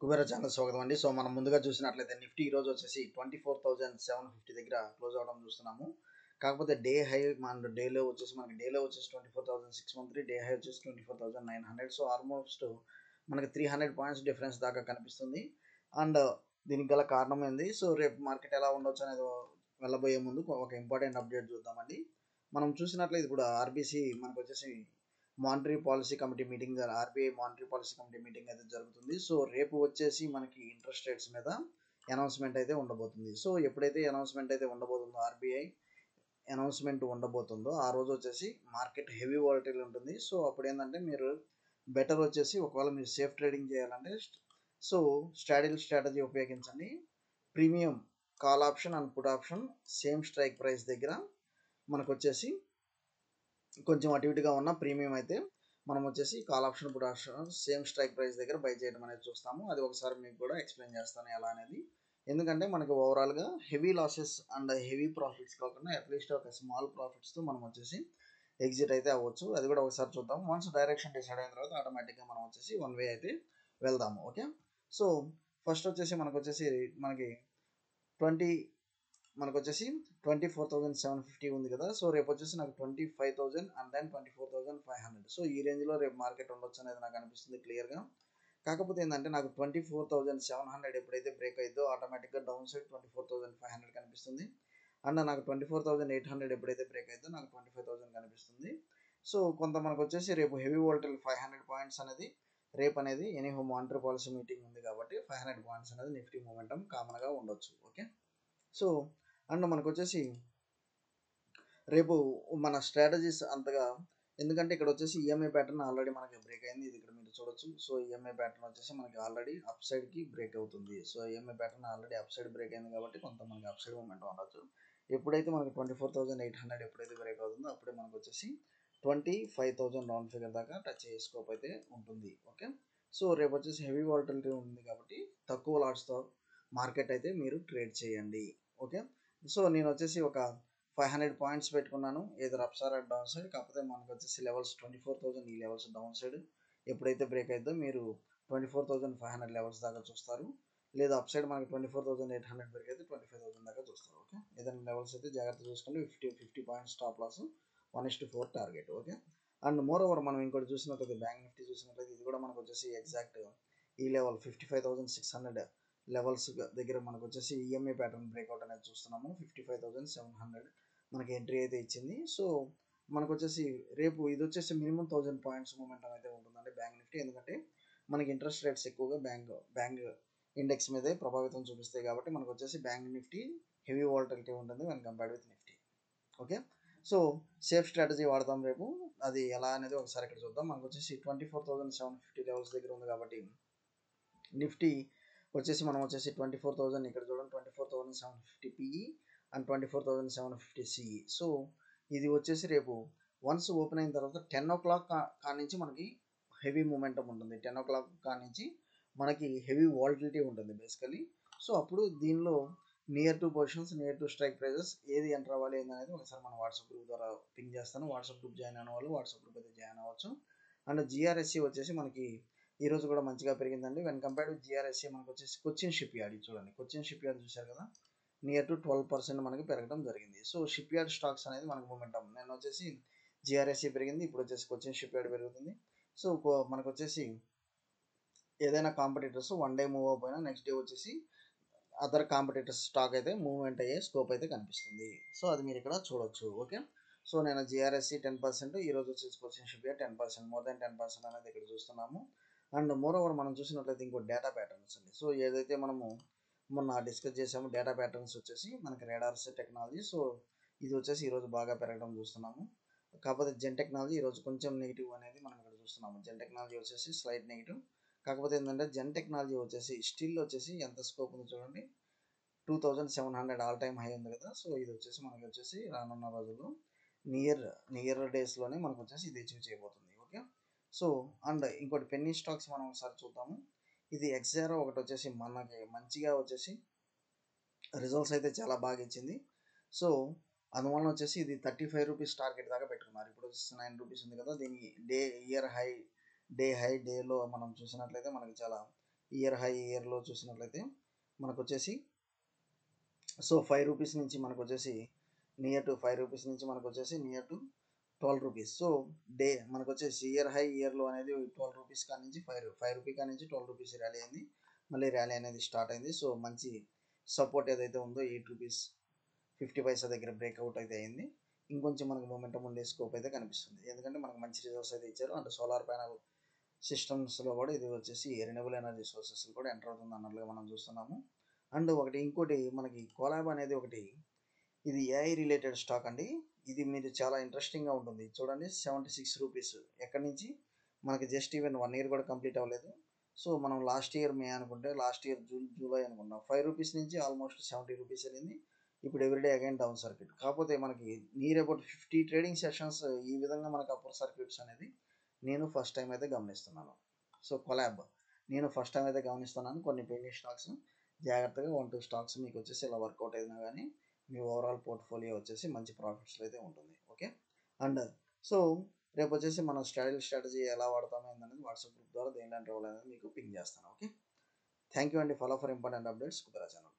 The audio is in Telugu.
కుబేర ఛానల్ స్వాగతం అండి. సో మనం ముందుగా చూసినట్లయితే నిఫ్టీ ఈరోజు వచ్చేసి 24,750 దగ్గర క్లోజ్ అవడం చూస్తున్నాము. కాకపోతే డే హై మన డేలో వచ్చేసి మనకి డేలో వచ్చేసి 24,613, డే హై వచ్చేసి 24,900. సో ఆల్మోస్ట్ మనకి 300 పాయింట్స్ డిఫరెన్స్ దాకా కనిపిస్తుంది. అండ్ దీనికి గల కారణం ఏంది, సో రేపు మార్కెట్ ఎలా ఉండొచ్చు అనేది వెళ్ళబోయే ముందు ఒక ఇంపార్టెంట్ అప్డేట్ చూద్దామండి. మనం చూసినట్లయితే ఇప్పుడు ఆర్బీసీ మనకు వచ్చేసి monetary policy committee meeting, RBI monetary policy committee meeting అయితే జరుగుతుంది. సో రేపు వచ్చేసి మనకి ఇంట్రెస్ట్ రేట్స్ మీద అనౌన్స్మెంట్ అయితే ఉండబోతుంది. సో ఎప్పుడైతే అనౌన్స్మెంట్ అయితే ఉండబోతుందో, ఆర్బీఐ అనౌన్స్మెంట్ ఉండబోతుందో ఆ రోజు వచ్చేసి మార్కెట్ హెవీ వాలటైల్ ఉంటుంది. సో అప్పుడు ఏంటంటే మీరు బెటర్ వచ్చేసి ఒకవేళ మీరు సేఫ్ ట్రేడింగ్ చేయాలంటే సో స్ట్రాటజీ ఉపయోగించండి. Premium call option and put option same strike price దగ్గర మనకు వచ్చేసి కొంచెం అటు ఇటుగా ఉన్న ప్రీమియం అయితే మనం వచ్చేసి call option put option same strike price దగ్గర బై చేయడం అనేది చూస్తాము. అది ఒకసారి మీకు కూడా ఎక్స్ప్లెయిన్ చేస్తాను ఎలా అనేది. ఎందుకంటే మనకి ఓవరాల్గా heavy losses and heavy profits కాకుండా అట్లీస్ట్ ఒక స్మాల్ ప్రాఫిట్స్తో మనం వచ్చేసి ఎగ్జిట్ అయితే అవ్వచ్చు. అది కూడా ఒకసారి చూద్దాం. వన్స్ డైరెక్షన్ డిసైడ్ అయిన తర్వాత ఆటోమేటిక్గా మనం వచ్చేసి వన్ వే అయితే వెళ్దాము. ఓకే, సో ఫస్ట్ వచ్చేసి మనకి 20 మనకు వచ్చేసి 24,750 ఉంది కదా. సో రేపు వచ్చేసి నాకు 25,000 అండ్ దెన్ 24,500. సో ఈ రేంజ్లో రేపు మార్కెట్ ఉండొచ్చు అనేది నాకు అనిపిస్తుంది క్లియర్గా. కాకపోతే ఏంటంటే నాకు 24,700 ఎప్పుడైతే బ్రేక్ అయిద్దో ఆటోమేటిక్గా డౌన్ సైడ్ 24,500 కనిపిస్తుంది. అండ్ నాకు 24,800 ఎప్పుడైతే బ్రేక్ అయిద్దో నాకు 25,000 కనిపిస్తుంది. సో కొంత మనకు వచ్చేసి రేపు హెవీ వోల్టైల్ 500 పాయింట్స్ అనేది రేపు అనేది ఎనీహో మానిటరీ పాలసీ మీటింగ్ ఉంది కాబట్టి 500 పాయింట్స్ అనేది నిఫ్టీ మూమెంటం కామన్గా ఉండొచ్చు. ఓకే, సో అండ్ మనకు వచ్చేసి రేపు మన స్ట్రాటజీస్ అంతగా, ఎందుకంటే ఇక్కడ వచ్చేసి ఈఎంఐ ప్యాటర్న్ ఆల్రెడీ మనకి బ్రేక్ అయింది. ఇది ఇక్కడ మీరు చూడొచ్చు. సో ఈఎంఐ ప్యాటర్న్ వచ్చేసి మనకి ఆల్రెడీ అప్ సైడ్కి బ్రేక్ అవుతుంది. So EMI pattern already up side break అయింది కాబట్టి కొంత మనకి అప్ సైడ్ మూమెంట్ ఉండొచ్చు. ఎప్పుడైతే మనకి 24,800 ఎప్పుడైతే బ్రేక్ అవుతుందో అప్పుడే మనకు వచ్చేసి 25,000 రౌండ్ ఫిగర్ దాకా టచ్ అయ్యే స్కోప్ అయితే ఉంటుంది. ఓకే, సో రేపు వచ్చేసి హెవీ వాలటిలిటీ ఉంది కాబట్టి తక్కువ లాట్స్తో మార్కెట్ అయితే మీరు ట్రేడ్ చేయండి. ఓకే, సో నేను వచ్చేసి ఒక 500 పాయింట్స్ పెట్టుకున్నాను, either up side down side. కాకపోతే మనకు వచ్చేసి లెవెల్స్ 24,000 ఈ లెవెల్స్ డౌన్ సైడ్ ఎప్పుడైతే బ్రేక్ అయిద్దో మీరు 24,500 లెవెల్స్ దాకా చూస్తారు. లేదా అప్ సైడ్ మనకి 24,800 బ్రేక్ అయితే 25,000 దాకా చూస్తారు. ఓకే, ఏదైనా లెవెల్స్ అయితే జాగ్రత్త చూసుకోండి. 50 points stop loss, 1:4 target. Okay, and more over మనం ఇంకోటి చూసినట్లయితే బ్యాంక్ నిఫ్టీ చూసినట్లయితే ఇది కూడా మనకు వచ్చేసి ఎగ్జాక్ట్ ఈ లెవెల్ 55,600 లెవెల్స్ దగ్గర మనకు వచ్చేసి ఈఎంఐ ప్యాటర్న్ బ్రేక్అవుట్ అనేది చూస్తున్నాము. 55,700 మనకి ఎంట్రీ అయితే ఇచ్చింది. సో మనకు వచ్చేసి రేపు ఇది వచ్చేసి మినిమం 1000 పాయింట్స్ మూమెంటం అయితే ఉంటుందండి బ్యాంక్ నిఫ్టీ. ఎందుకంటే మనకి ఇంట్రెస్ట్ రేట్స్ ఎక్కువగా బ్యాంక్ ఇండెక్స్ మీదే ప్రభావితం చూపిస్తాయి కాబట్టి మనకు వచ్చేసి బ్యాంక్ నిఫ్టీ హెవీ వాలటిలిటీ ఉంటుంది when compared with Nifty. Okay, so safe strategy వాడతాం రేపు. అది ఎలా అనేది ఒకసారి ఇక్కడ చూద్దాం. మనకు వచ్చేసి 24,750 లెవెల్స్ దగ్గర ఉంది కాబట్టి నిఫ్టీ వచ్చేసి మనం వచ్చేసి 24,000 ఇక్కడ చూడండి, 24,750 పిఈ అండ్ 24,750 సిఈ. సో ఇది వచ్చేసి రేపు వన్స్ ఓపెన్ అయిన తర్వాత 10 o'clock కానించి మనకి హెవీ మూమెంటం ఉంటుంది. 10 o'clock కానించి మనకి హెవీ వాలటిలిటీ ఉంటుంది బేసికలీ. సో అప్పుడు దీనిలో near to positions, near to strike prices ఏది ఎంటర్ అవ్వాలి ఏంటనేది ఒకసారి మన వాట్సాప్ గ్రూప్ ద్వారా పింక్ చేస్తాను. వాట్సాప్ గ్రూప్ జాయిన్ అయిన వాళ్ళు వాట్సాప్ గ్రూప్ అయితే జాయిన్ అవ్వచ్చు. అండ్ జిఆర్ఎస్సి వచ్చేసి మనకి ఈరోజు కూడా మంచిగా పెరిగిందండి. వెన్ కంపేర్డ్ విత్ జిఆర్ఎస్సి మనకు వచ్చేసి కొచ్చిన్ షిప్ యార్డ్ చూడండి, కొచ్చిన్ షిప్ యార్డ్ చూశారు కదా, నియర్ టు 12% మనకి పెరగడం జరిగింది. సో షిప్ యార్డ్ స్టాక్స్ అనేది మనకు మూమెంటం. నేను వచ్చేసి జిఆర్ఎస్సి పెరిగింది, ఇప్పుడు వచ్చేసి కొచ్చిన్ షిప్ యార్డ్ పెరుగుతుంది. సో మనకు వచ్చేసి ఏదైనా కాంపిటీటర్స్ వన్ డే మూవ్ అయిపోయినా నెక్స్ట్ డే వచ్చేసి అదర్ కాంపిటీటర్స్ స్టాక్ అయితే మూవ్మెంట్ అయ్యే స్కోప్ అయితే కనిపిస్తుంది. సో అది మీరు ఇక్కడ చూడొచ్చు. ఓకే, సో నేను జిఆర్ఎస్సి 10%, ఈరోజు వచ్చేసి Cochin ship yard 10%, more than 10% అనేది ఇక్కడ చూస్తున్నాము. అండ్ మోర్ ఓవర్ మనం చూసినట్లయితే ఇంకో డేటా ప్యాటర్న్స్ అండి. సో ఏదైతే మనము మొన్న డిస్కస్ చేసామో డేటా ప్యాటర్న్స్ వచ్చేసి మనకి రేడార్స్ టెక్నాలజీ. సో ఇది వచ్చేసి ఈరోజు బాగా పెరగడం చూస్తున్నాము. కాకపోతే జెన్ టెక్నాలజీ ఈరోజు కొంచెం నెగిటివ్ అనేది మనం ఇక్కడ చూస్తున్నాము. జెన్ టెక్నాలజీ వచ్చేసి స్లైట్ నెగిటివ్. కాకపోతే ఏంటంటే జెన్ టెక్నాలజీ వచ్చేసి స్టిల్ వచ్చేసి ఎంత స్కోప్ ఉందో చూడండి, 2,700 ఆల్ టైమ్ హై ఉంది కదా. సో ఇది వచ్చేసి మనకి వచ్చేసి రానున్న రోజుల్లో నియర్ డేస్లోనే మనకు వచ్చేసి ఇది అచీవ్ చేయబోతుంది. ఓకే, సో అండ్ ఇంకోటి పెన్నీ స్టాక్స్ మనం ఒకసారి చూద్దాము. ఇది ఎక్స్0 ఒకటి వచ్చేసి మనకి మంచిగా వచ్చేసి రిజల్ట్స్ అయితే చాలా బాగా ఇచ్చింది. సో అందువలన వచ్చేసి ఇది 35 రూపీస్ టార్గెట్ దాకా పెట్టుకున్నారు. ఇప్పుడు వచ్చేసి 9 రూపీస్ ఉంది కదా. దీని డే హై డేలో మనం చూసినట్లయితే మనకి చాలా ఇయర్ హై ఇయర్లో చూసినట్లయితే మనకు వచ్చేసి సో 5 రూపీస్ నుంచి మనకు వచ్చేసి నియర్ టు 5 రూపీస్ నుంచి మనకు వచ్చేసి నియర్ టు 12 రూపీస్. సో మనకు వచ్చేసి ఇయర్ హై ఇయర్లో అనేది 12 రూపీస్ కాడ నుంచి 5 రూపీ కాడ నుంచి 12 రూపీస్ ర్యాలీ అయింది. మళ్ళీ ర్యాలీ అనేది స్టార్ట్ అయింది. సో మంచి సపోర్ట్ ఏదైతే ఉందో 8 రూపీస్ 50 పైసా దగ్గర బ్రేక్అవుట్ అయితే అయింది. ఇంకొంచెం మనకు మొమెంటం ఉండే స్కోప్ అయితే కనిపిస్తుంది. ఎందుకంటే మనకు మంచి రిజల్ట్స్ అయితే ఇచ్చారు. అండ్ సోలార్ ప్యానల్ సిస్టమ్స్లో కూడా ఇది వచ్చేసి రెన్యూబుల్ ఎనర్జీ సోర్సెస్ కూడా ఎంటర్ అవుతుంది అన్నట్లుగా మనం చూస్తున్నాము. అండ్ ఇంకోటి మనకి కొలాబ్ అనేది ఒకటి, ఇది ఏఐ రిలేటెడ్ స్టాక్ అండి. ఇది మీరు చాలా ఇంట్రెస్టింగ్గా ఉంటుంది. చూడండి 76 రూపీస్ ఎక్కడి నుంచి మనకి జస్ట్ ఈవెన్ 1 ఇయర్ కూడా కంప్లీట్ అవ్వలేదు. సో మనం లాస్ట్ ఇయర్ మే అనుకుంటే లాస్ట్ ఇయర్ జూలై అనుకున్నాం. 5 రూపీస్ నుంచి ఆల్మోస్ట్ 70 రూపీస్ వెళ్ళింది. ఇప్పుడు ఎవ్రీడే అగైన్ డౌన్ సర్క్యూట్. కాకపోతే మనకి నియర్ అబౌట్ 50 ట్రేడింగ్ సెషన్స్ ఈ విధంగా మనకు అప్పర్ సర్క్యూట్స్ అనేది నేను ఫస్ట్ టైం అయితే గమనిస్తున్నాను. సో కొలాబ్ నేను ఫస్ట్ టైం అయితే గమనిస్తున్నాను. కొన్ని పెండింగ్ స్టాక్స్ జాగ్రత్తగా 1-2 స్టాక్స్ మీకు వచ్చేసి ఇలా వర్కౌట్ అయినా కానీ మీ ఓవరాల్ పోర్ట్ఫోలియో వచ్చేసి మంచి ప్రాఫిట్స్లో అయితే ఉంటుంది. ఓకే. అండ్ సో రేపు వచ్చేసి మనం స్ట్రాటజీ ఎలా వాడతామో ఏంటనేది వాట్సాప్ గ్రూప్ ద్వారా దేనిలాంటి రోల్ అనేది మీకు పింగ్ చేస్తాను. ఓకే. థ్యాంక్ యూ అండి. Follow for important updates Kubera channel.